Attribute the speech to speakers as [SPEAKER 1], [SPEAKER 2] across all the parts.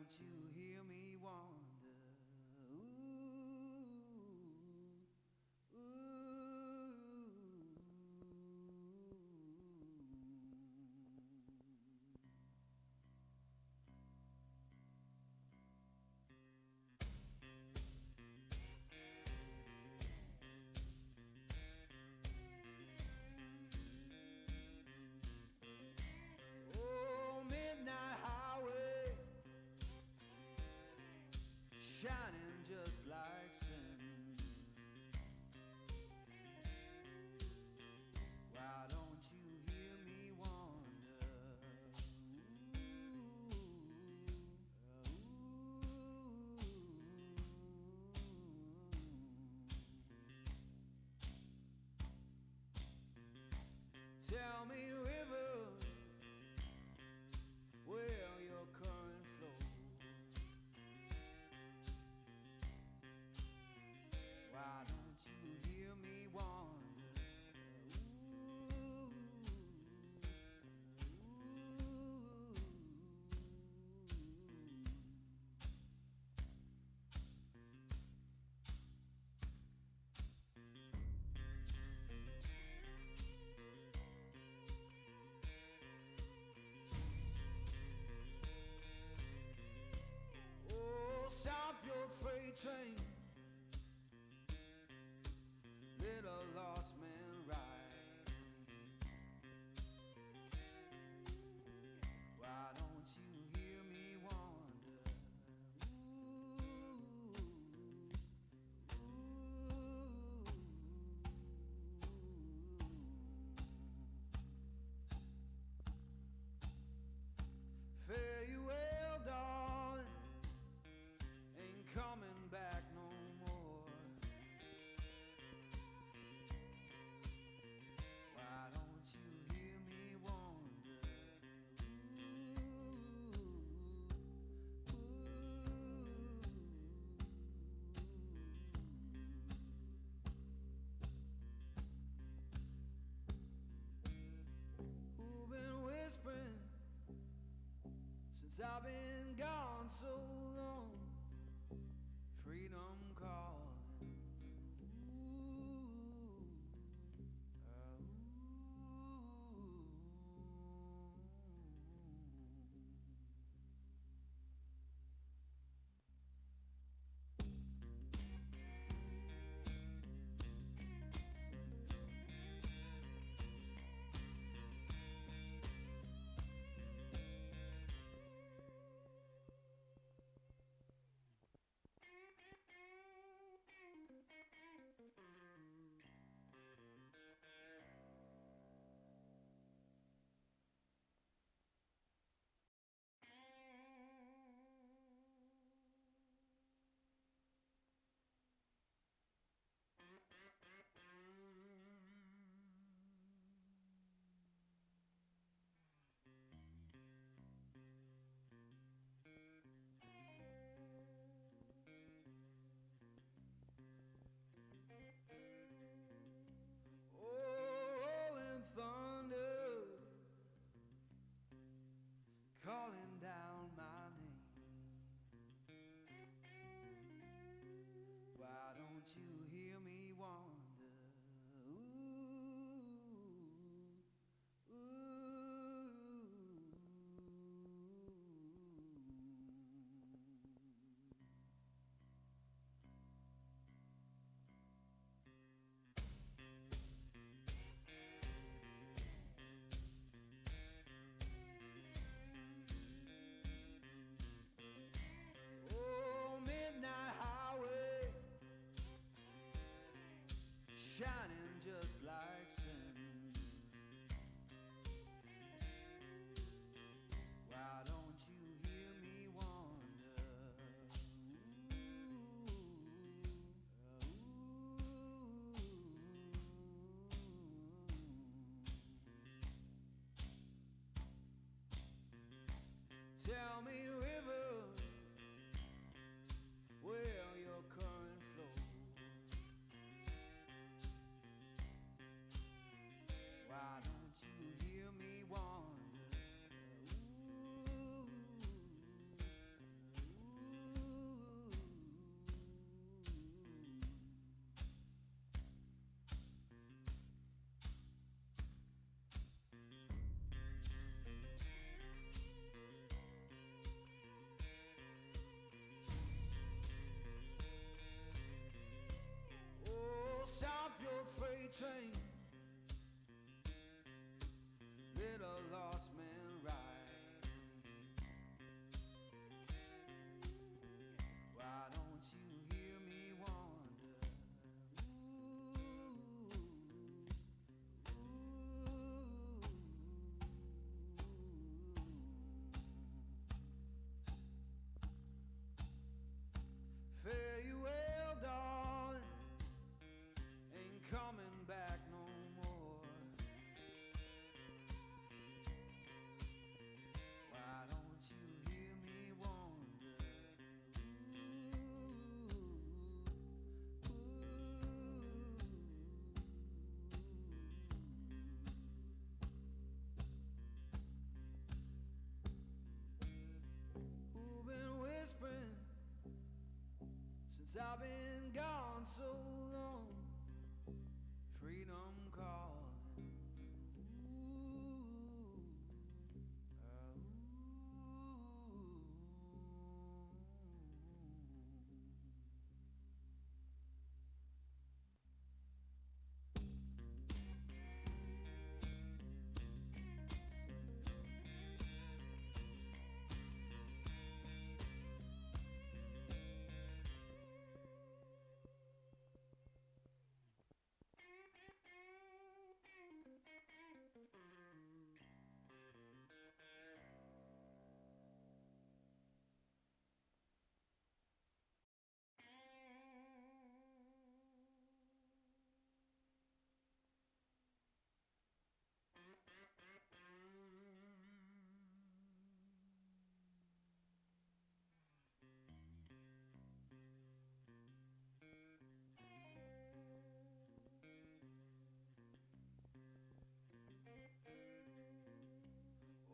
[SPEAKER 1] don't you hear me wonder? Ooh, ooh. Oh, midnight highway, shining just like sin. Why don't you hear me wonder? Ooh, ooh. Tell me, river, where your current flows. Why don't you hear me wonder? Ooh, ooh. Oh, stop your freight train, let a lost man ride. Why don't you hear me wonder? Ooh, ooh. Fare you well, darling, ain't coming back no more. Why don't you hear me wonder? Ooh, ooh. Who been whispering since I've been gone so long? Freedom calling. train, let a lost man ride. Why don't you hear me wander? Fare you well, darling, ain't coming back no more. Why don't you hear me wander? Who've been whispering since I've been gone so long? Freedom calling.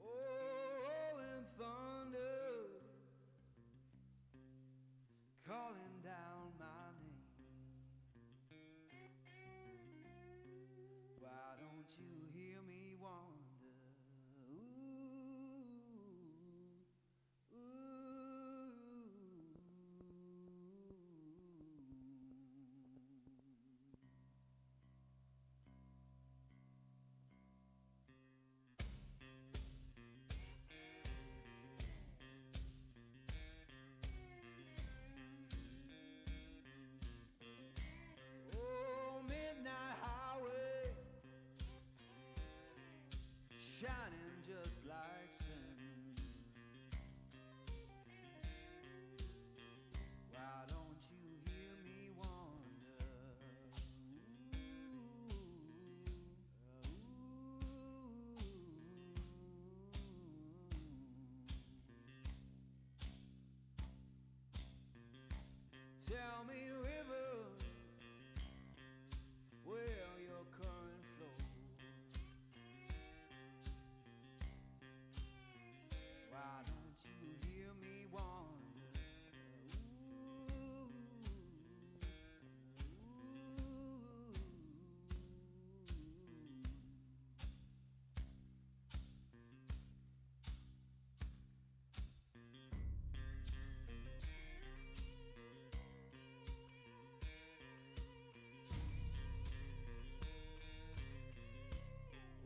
[SPEAKER 1] Rolling thunder, calling down my name. Why don't you hear me wander? Oh, midnight highway, shining just like sin. Why don't you hear me wander? Tell me, river, where your current flows. Why don't you hear me wander?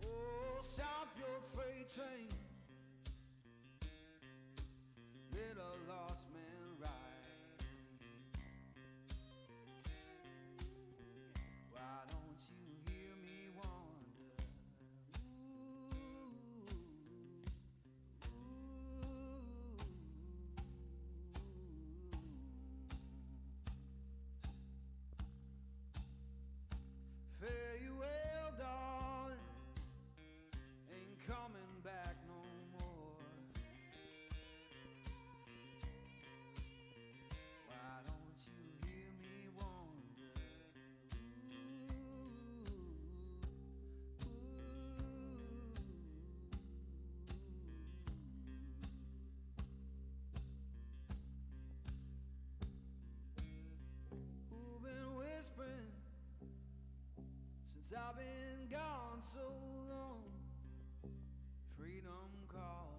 [SPEAKER 1] Oh, stop your freight train, let a lost man ride. Why don't you hear me wander? Fare you well, darling, ain't coming back no more. Why don't you hear me wander? Who've been whispering since I've been gone so long? Freedom calling.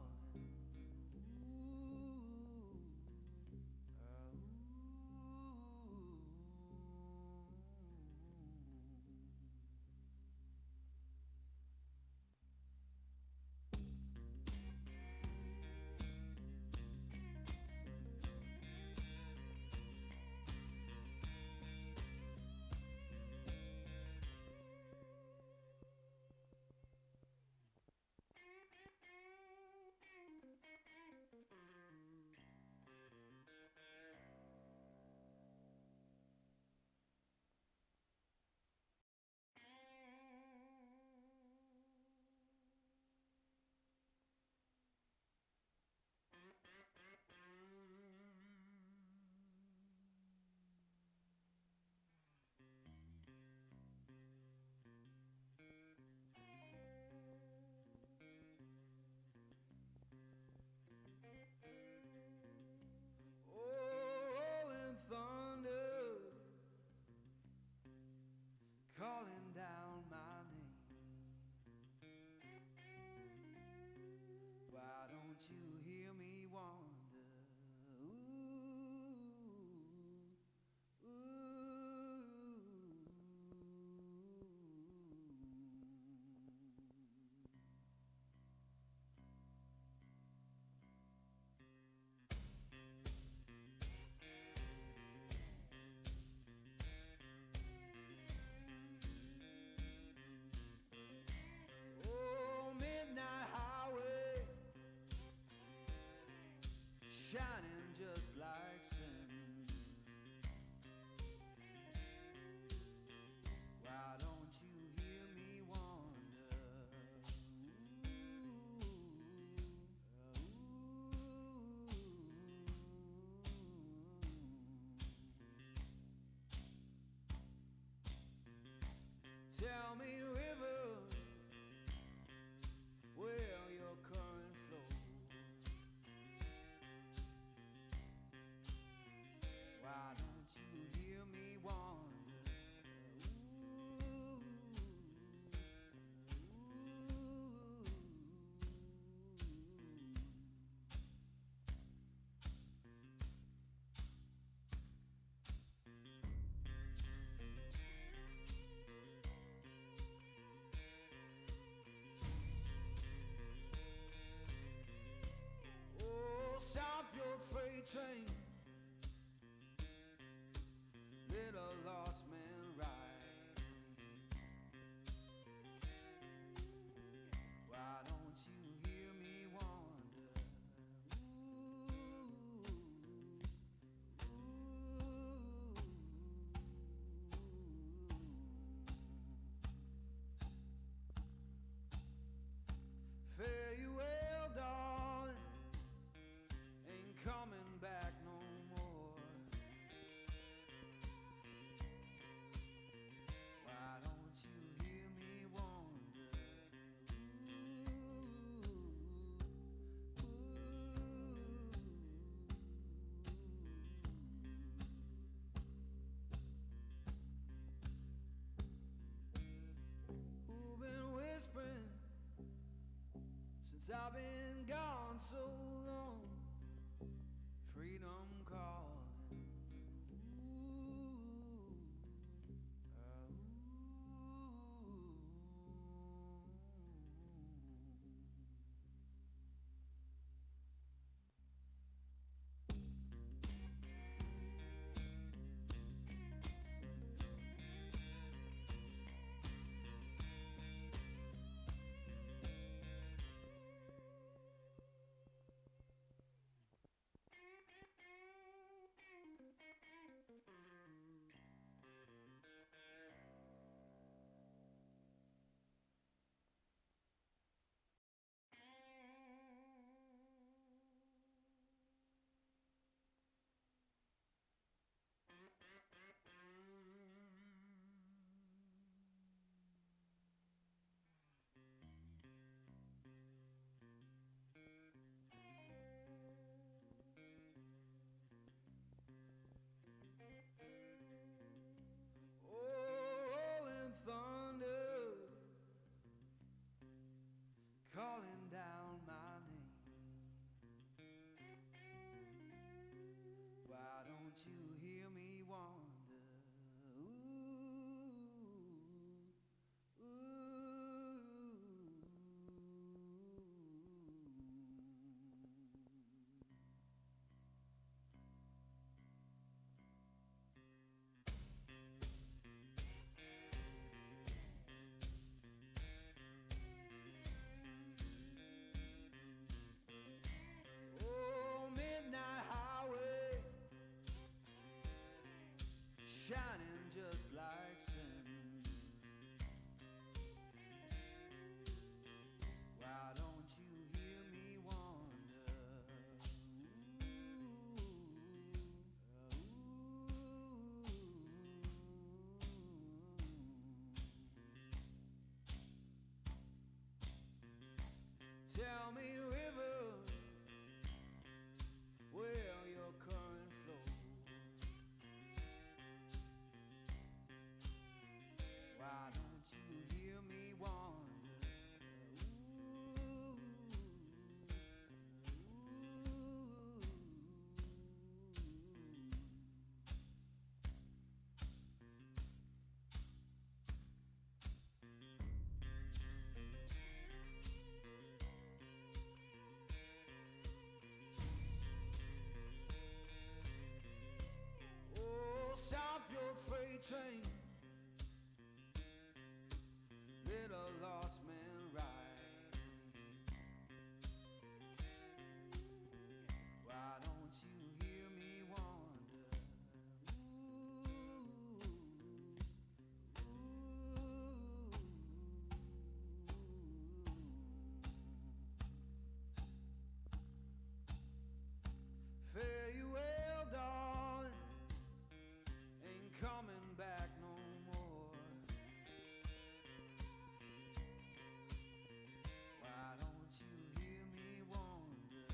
[SPEAKER 1] don't you hear me wonder? Ooh, oh, midnight highway, shining just like sin. Why don't you hear me wonder? Tell me, river, where your current flows. Why don't you hear me wonder? Oh, stop your freight train, let a lost man ride. Why don't you hear me wonder? Fare you well, darling, ain't coming back no more. Why don't you hear me wonder? Who been whispering since I've been gone so long? Freedom calling. Oh, rolling thunder, calling down my name. Why don't you hear me wonder? Oh, midnight highway, train, let a lost man ride. Why don't you hear me wonder? Fare you well, darling, ain't coming back no more. Why don't you hear me wonder?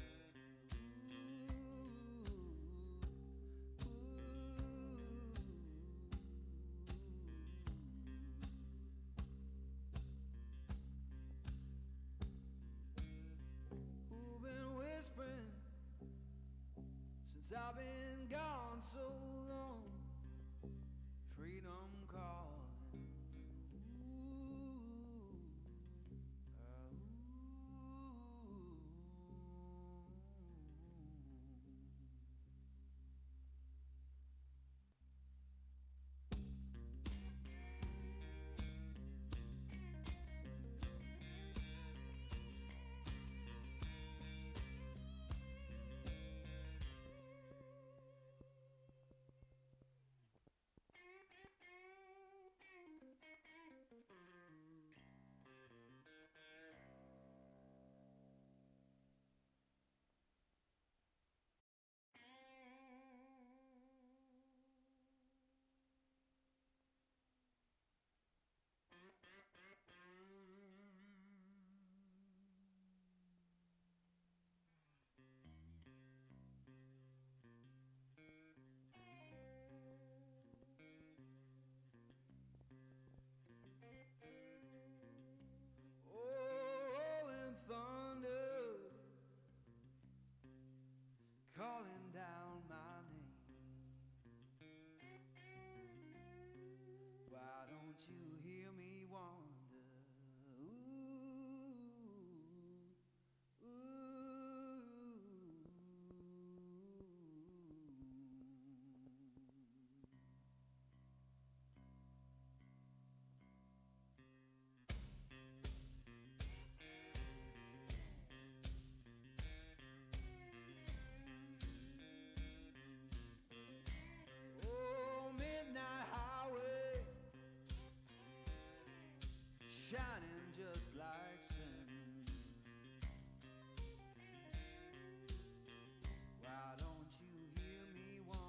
[SPEAKER 1] Who been whispering since I've been gone so long? Freedom calling. Rolling thunder, calling down my name. Why don't you hear me wonder? Oh, midnight highway, shining just like sin. Why don't you hear me wonder?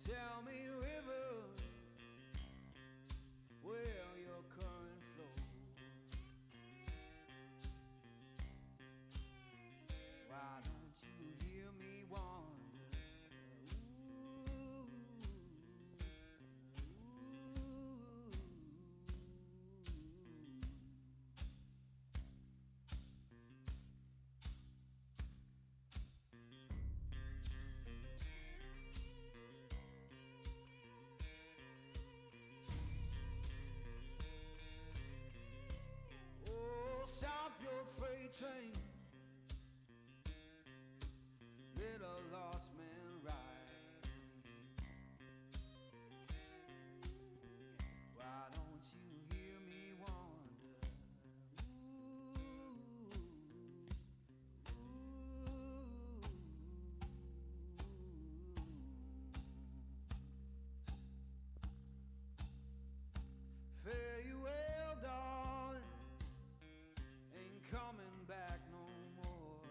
[SPEAKER 1] Tell me, river, where your current flows. Why don't you hear me wonder? Oh, stop your freight train, let a lost man ride. Why don't you hear me wonder? Fare you well, darling, ain't coming back no more.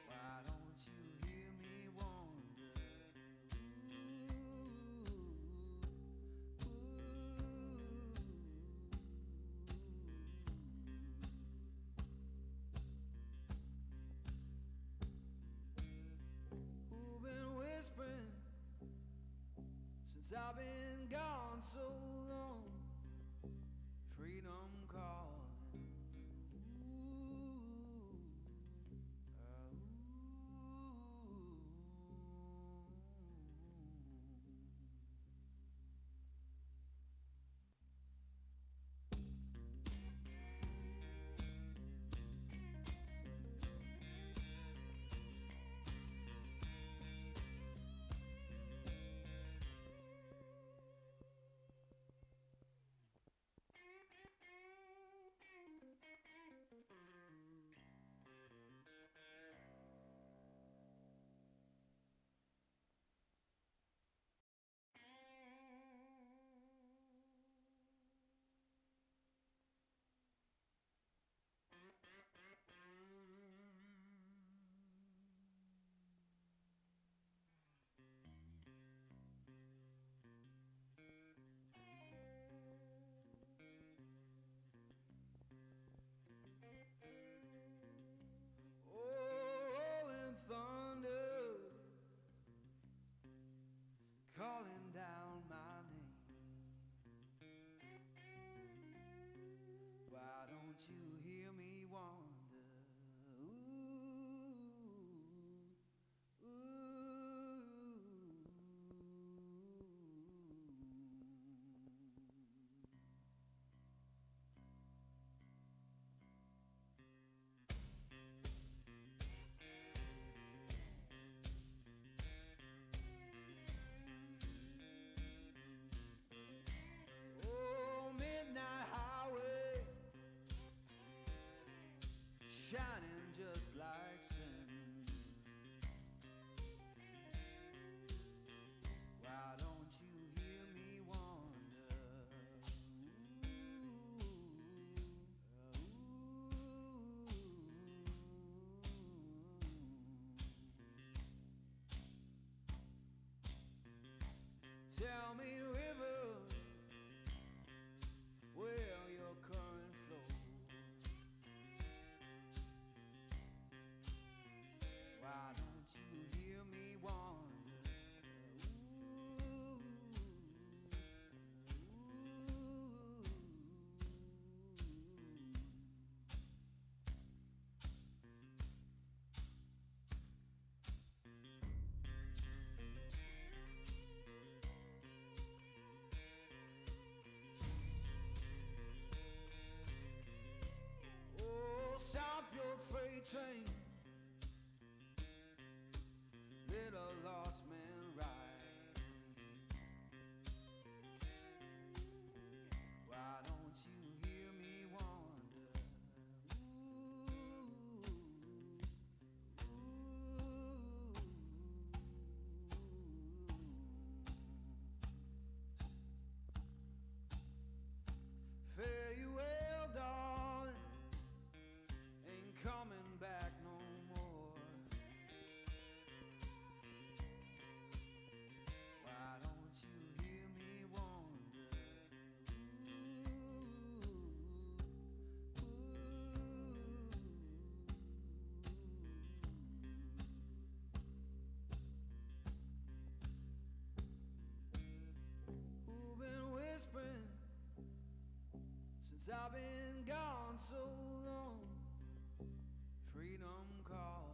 [SPEAKER 1] Why don't you hear me wonder? Who been whispering since I've been gone so long? Freedom calling. don't you hear me wander? Ooh, oh, midnight highway, shining just like sin. Why don't you hear me wander? Tell me, river, where your current flows. Why don't you hear me wander? Oh, stop your freight train, let a lost man ride. Why don't you hear me wander? Fare you well, darling, ain't coming back no more. Why don't you hear me wander? Who been whispering since I've been gone so long? Freedom calling.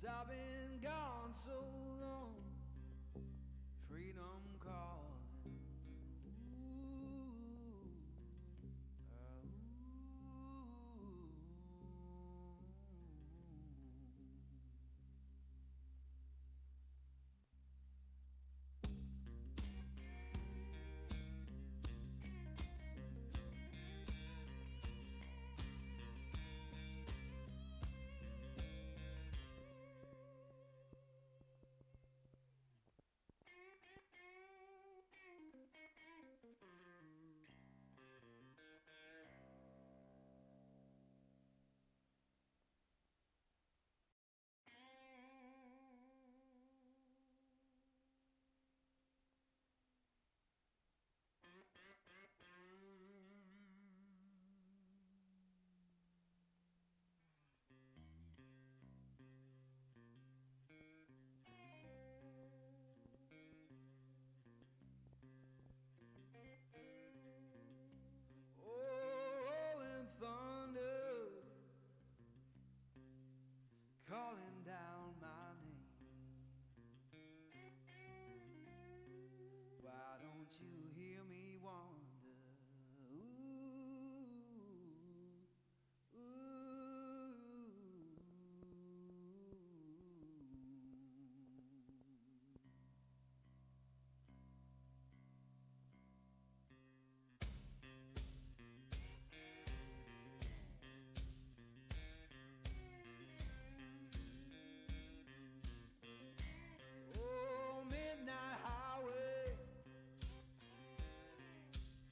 [SPEAKER 1] since I've been gone so long. Freedom calling. Calling down my name. Why don't you hear me wonder? Ooh, ooh.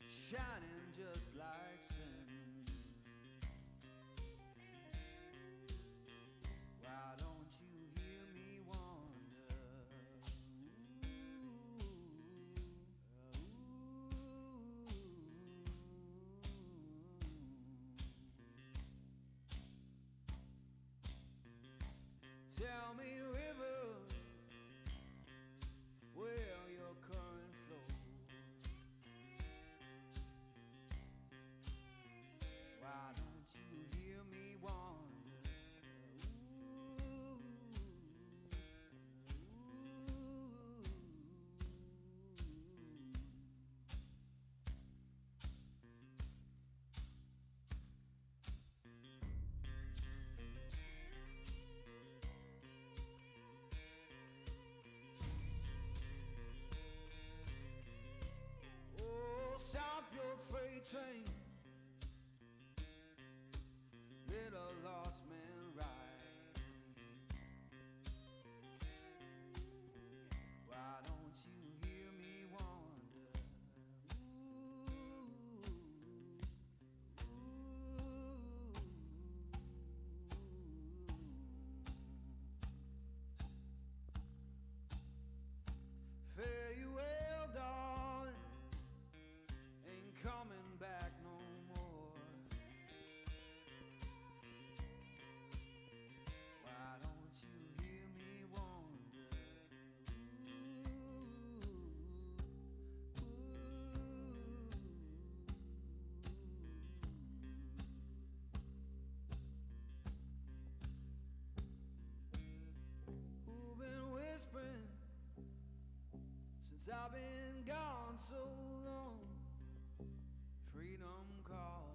[SPEAKER 1] Shining just like sin. Why don't you hear me wonder? Tell me, river, where your current flows. Why don't you hear me wonder? Ooh, oh, stop your freight train. Let a lost man ride. Why don't you hear me wonder? Fare you well, darling. Ain't coming back no more. Why don't you hear me wonder? Who's been whispering since I've been gone so long? Freedom calling.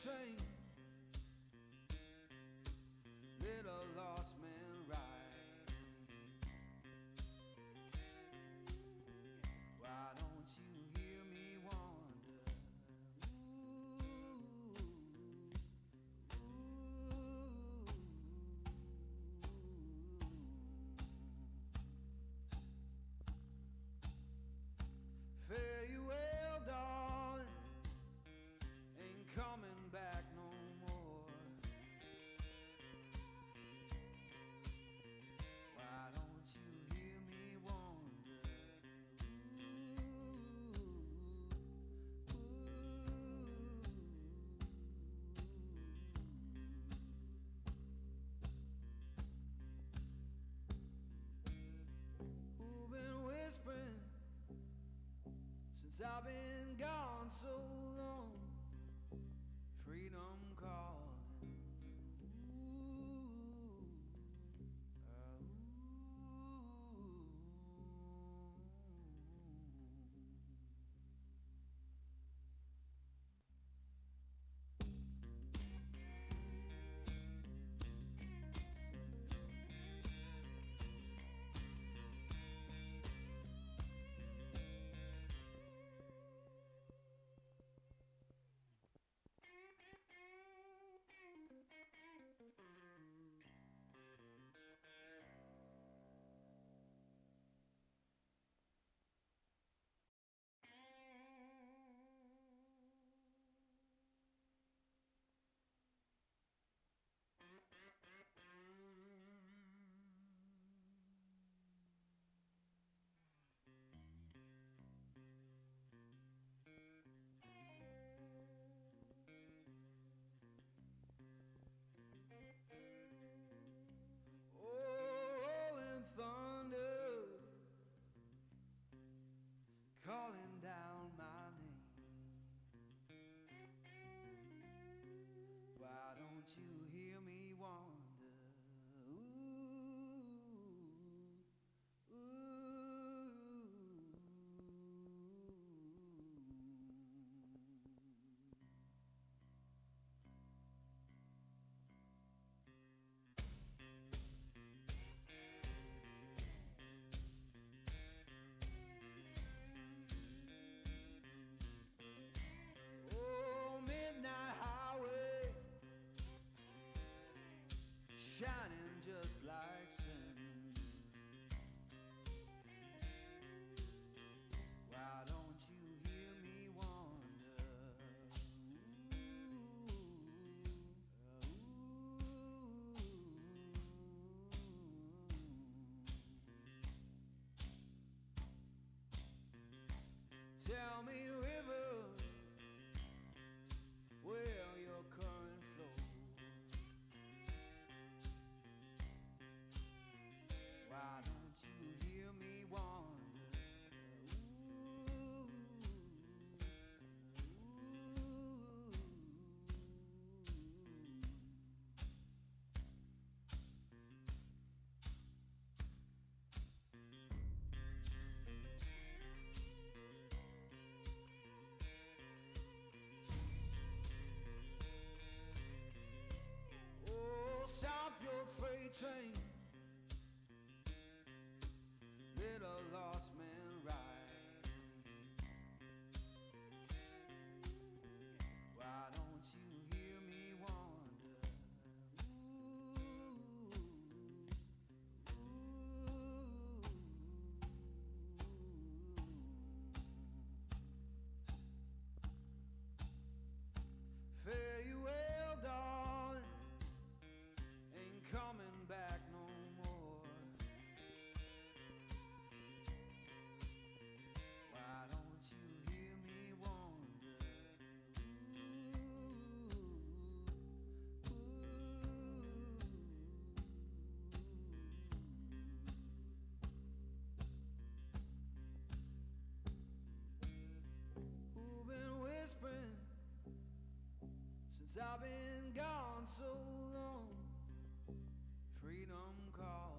[SPEAKER 1] train, let a lost man ride. Why don't you hear me wander? Fare you well, darling, ain't coming back no more. Why don't you hear me wander? Who's been whispering since I've been gone so long? Freedom calling. Rolling thunder, calling down my name. Why don't you hear me wander? Oh, midnight highway, shining just like sin. Why don't you hear me wander? Tell me, river, where your current flows. Why don't you hear me wander? Oh, stop your freight train, let a lost man ride. Why don't you hear me wander? Fare you well, darling, ain't coming back no more. Why don't you hear me wander? Who's been whispering since I've been gone so long? Freedom calling.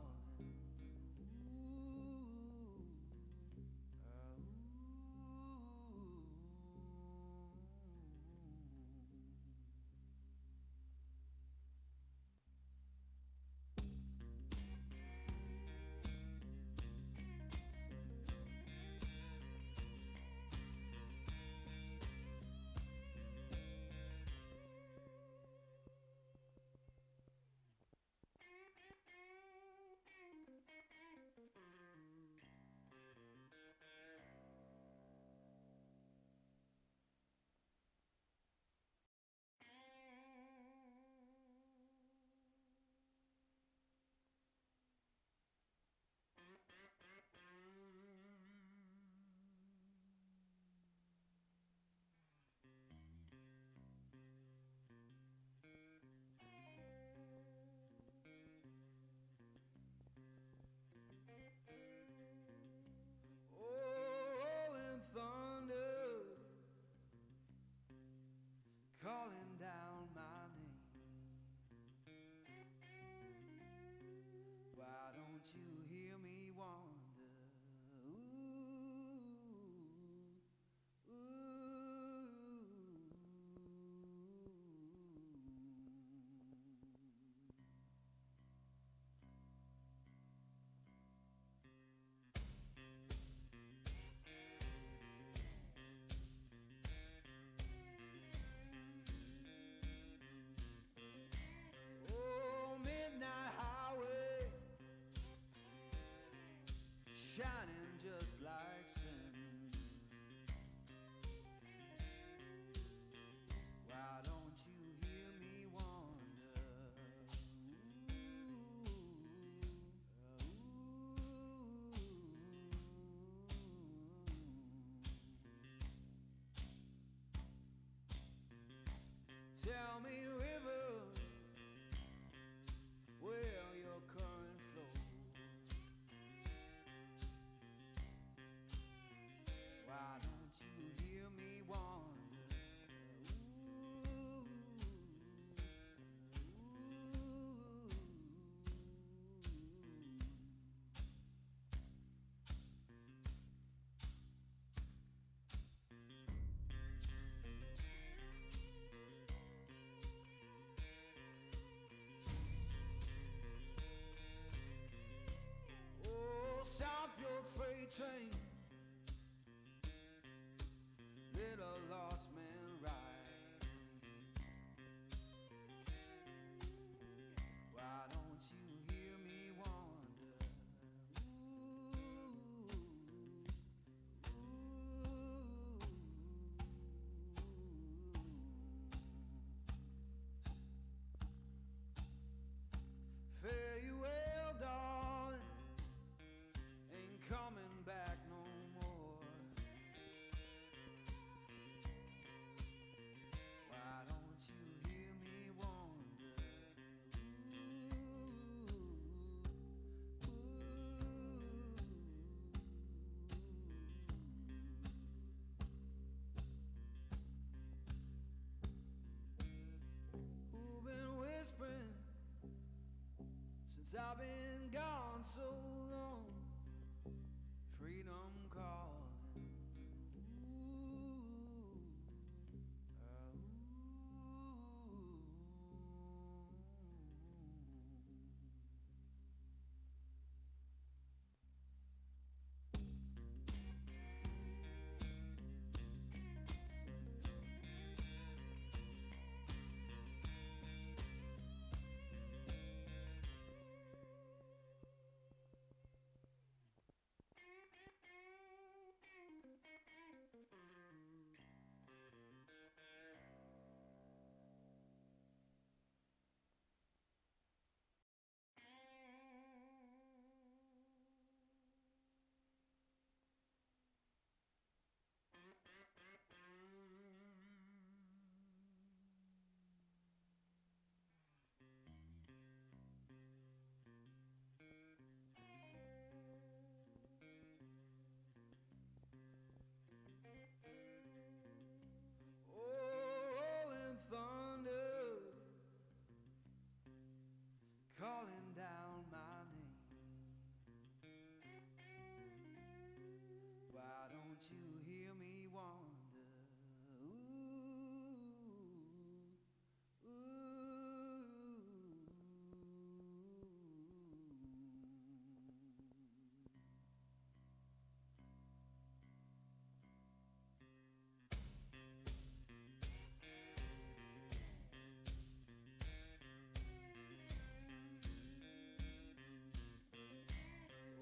[SPEAKER 1] freight train, let a lost man ride. Why don't you hear me wonder? Fare you well, darling, ain't coming back no more. Why don't you hear me wonder? Who been whispering since I've been gone so long? Freedom calling. Rolling thunder, calling down my name. Why don't you hear me wonder?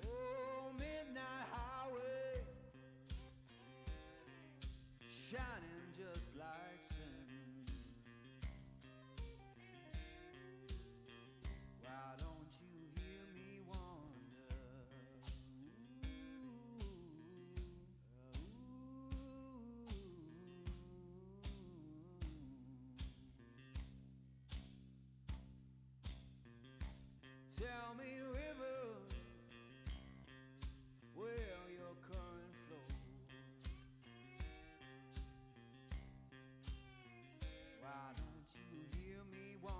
[SPEAKER 1] Oh, midnight highway, shining just like sin. Why don't you hear me wonder? Tell me, river, where your current flows. Why don't you hear me wonder?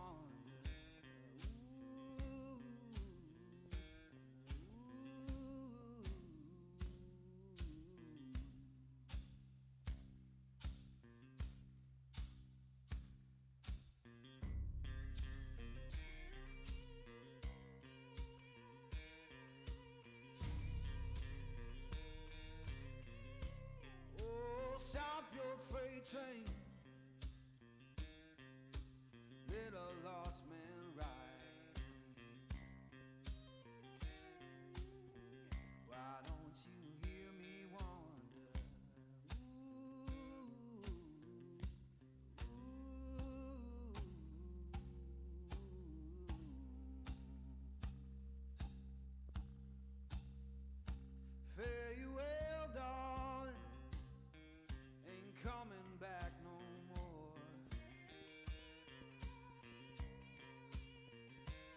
[SPEAKER 1] Oh, stop your freight train, let a lost man ride. Why don't you hear me wonder? Fare you well, darling, ain't coming back no more.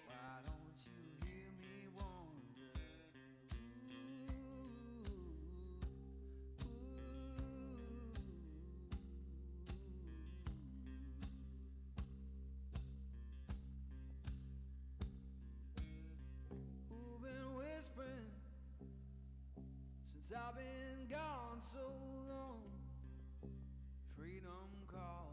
[SPEAKER 1] Why don't you hear me wonder? Who been whispering since I've been gone so long? Freedom calling.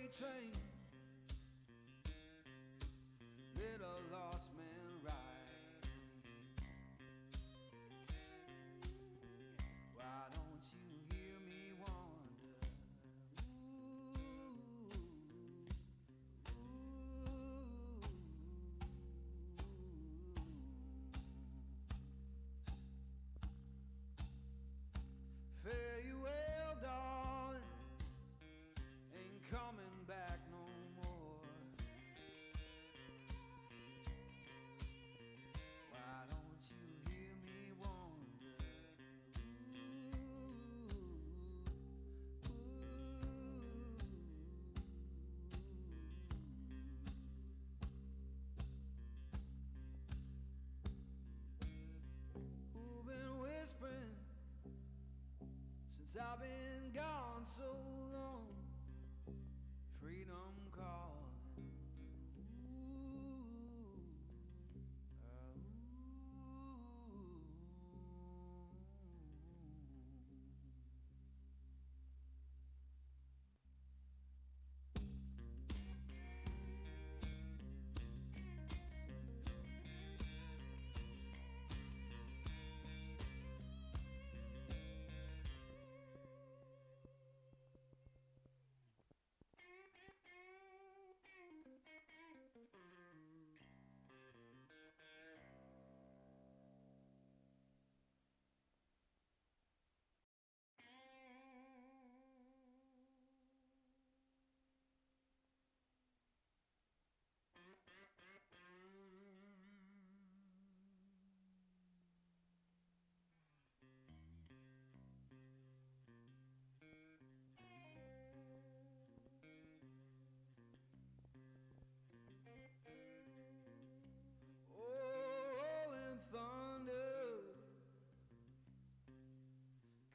[SPEAKER 1] freight train, let a lost man ride. Why don't you hear me wonder? Fare you well, darling, ain't coming back no more. Why don't you hear me wonder? Who've been whispering since I've been gone so long? Freedom calling. Rolling thunder,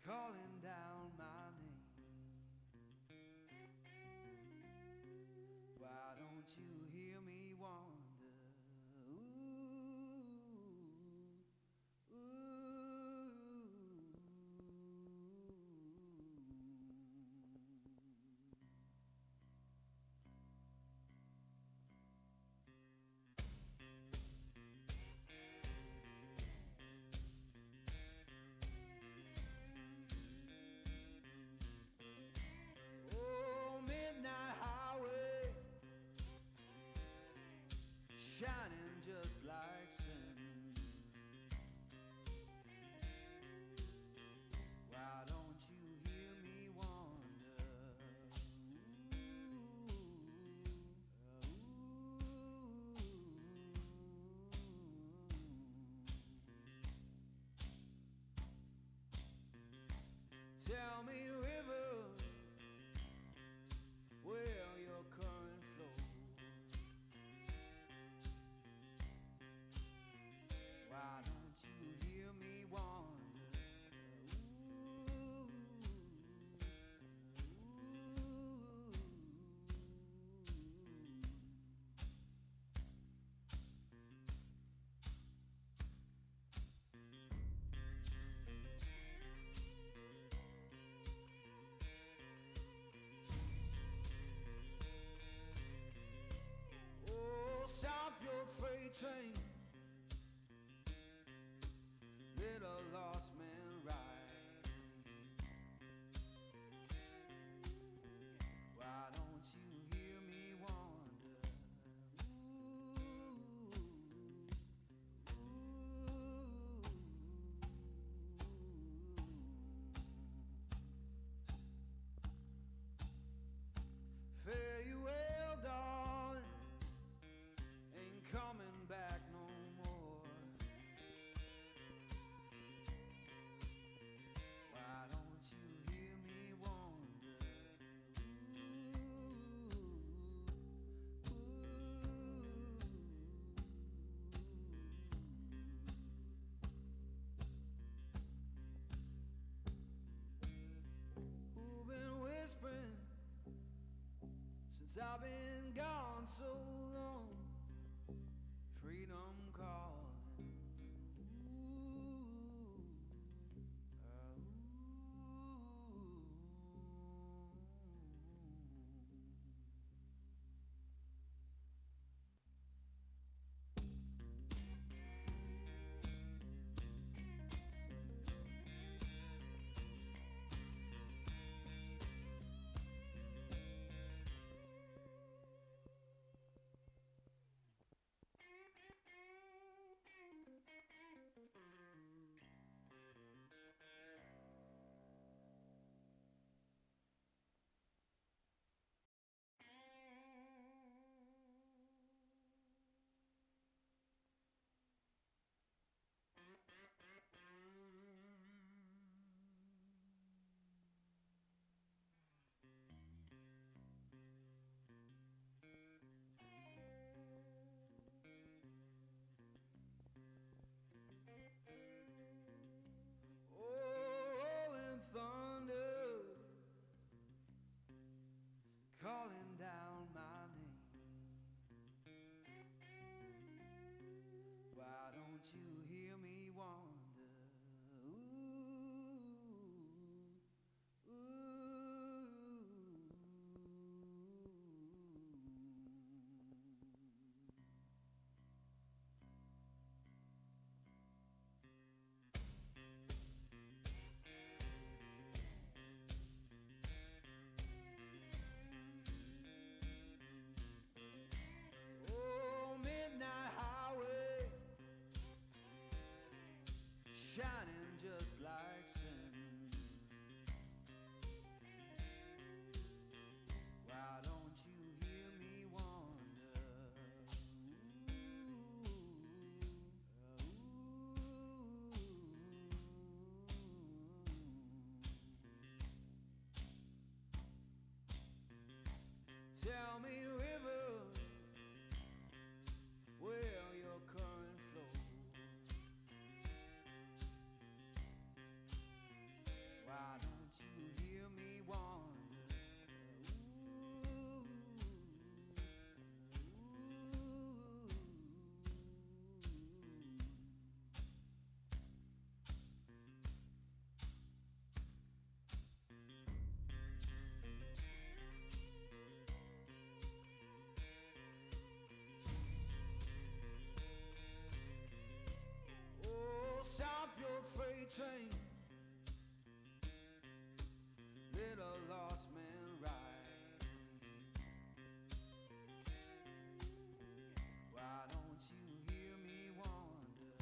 [SPEAKER 1] calling down my name. Why don't you hear me wonder? Oh, midnight highway, shining just like sin. Why don't you hear me wonder? Tell me, river, where your current flows. Why don't you hear me wonder? Oh, stop your freight train, let a lost man ride. Why don't you hear me wonder? Fare you well, darling, ain't coming back no more. Why don't you hear me wonder? Who've been whispering since I've been gone so long? Freedom calling. tell me, river, where your current flows. Why don't you hear me wander? Oh, stop your freight train, let a lost man ride. Why don't you hear me wander?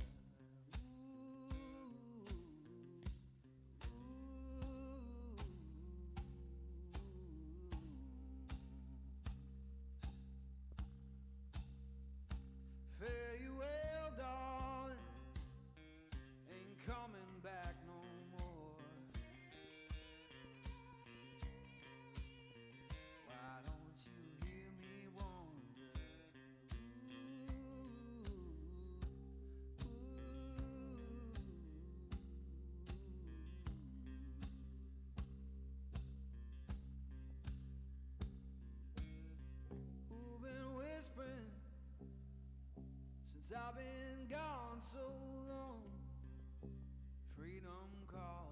[SPEAKER 1] Fare you well, darling, ain't coming back no more. Why don't you hear me wander? Who been whispering since I've been gone so long? Freedom calling.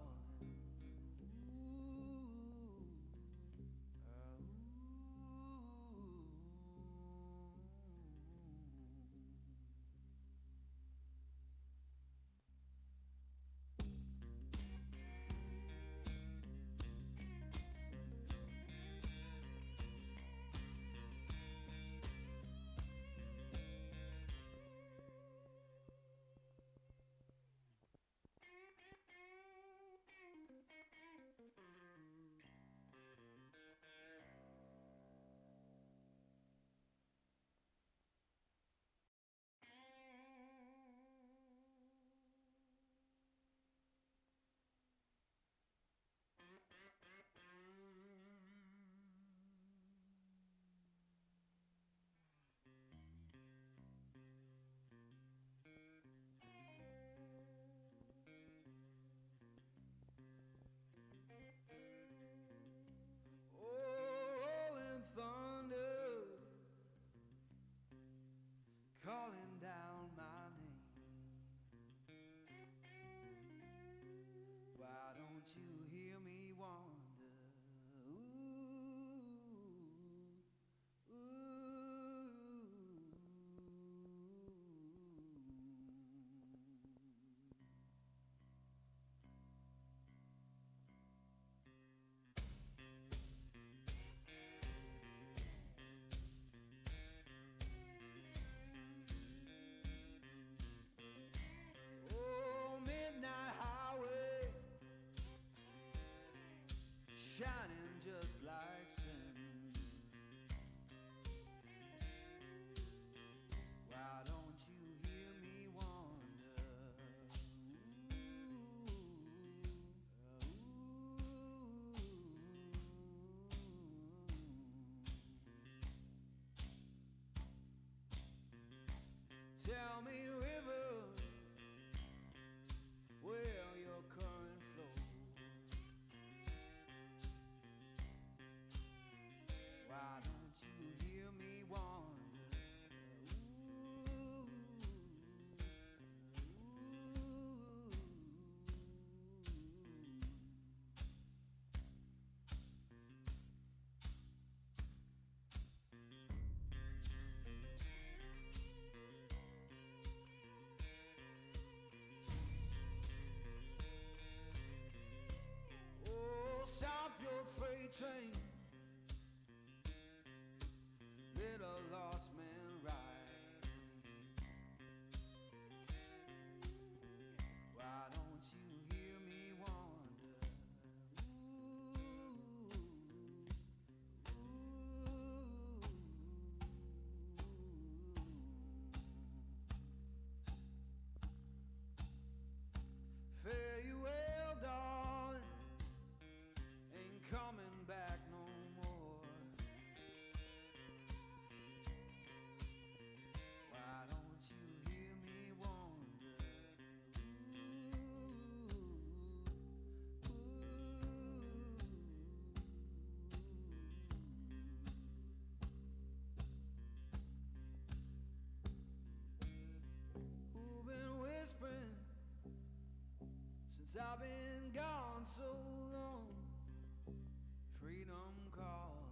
[SPEAKER 1] since I've been gone so long. Freedom calling.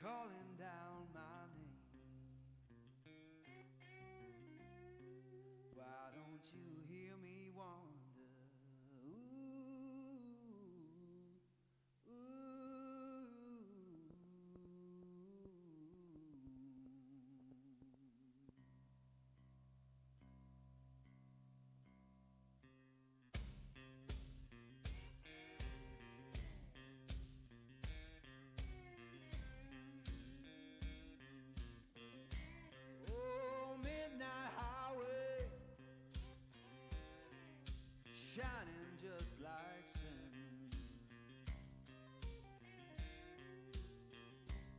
[SPEAKER 1] Calling down my name. Why don't you hear me wonder? Ooh, ooh. Shining just like sin.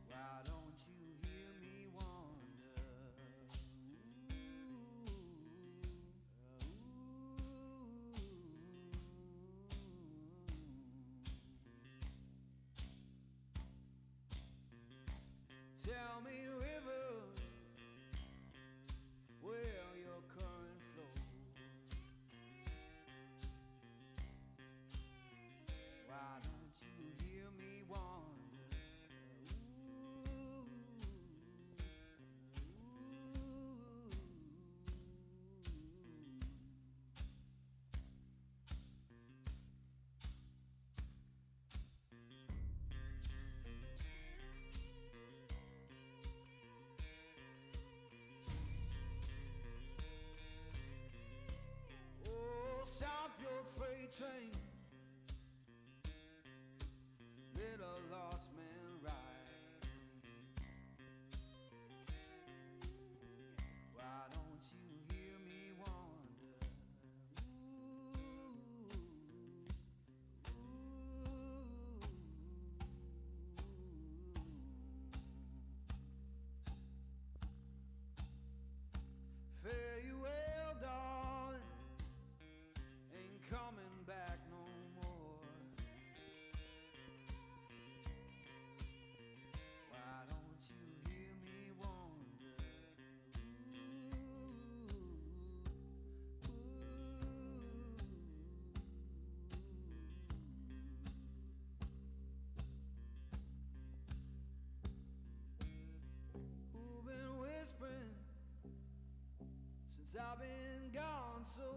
[SPEAKER 1] Why don't you hear me wonder? Tell me, river, where your current flows. Why don't you hear me wonder? Ooh, oh, stop your freight train. Let a lost man ride. Why don't you hear me wonder? Fare you well, darling, ain't coming back no more. Why don't you hear me wonder? Who've been whispering since I've been gone so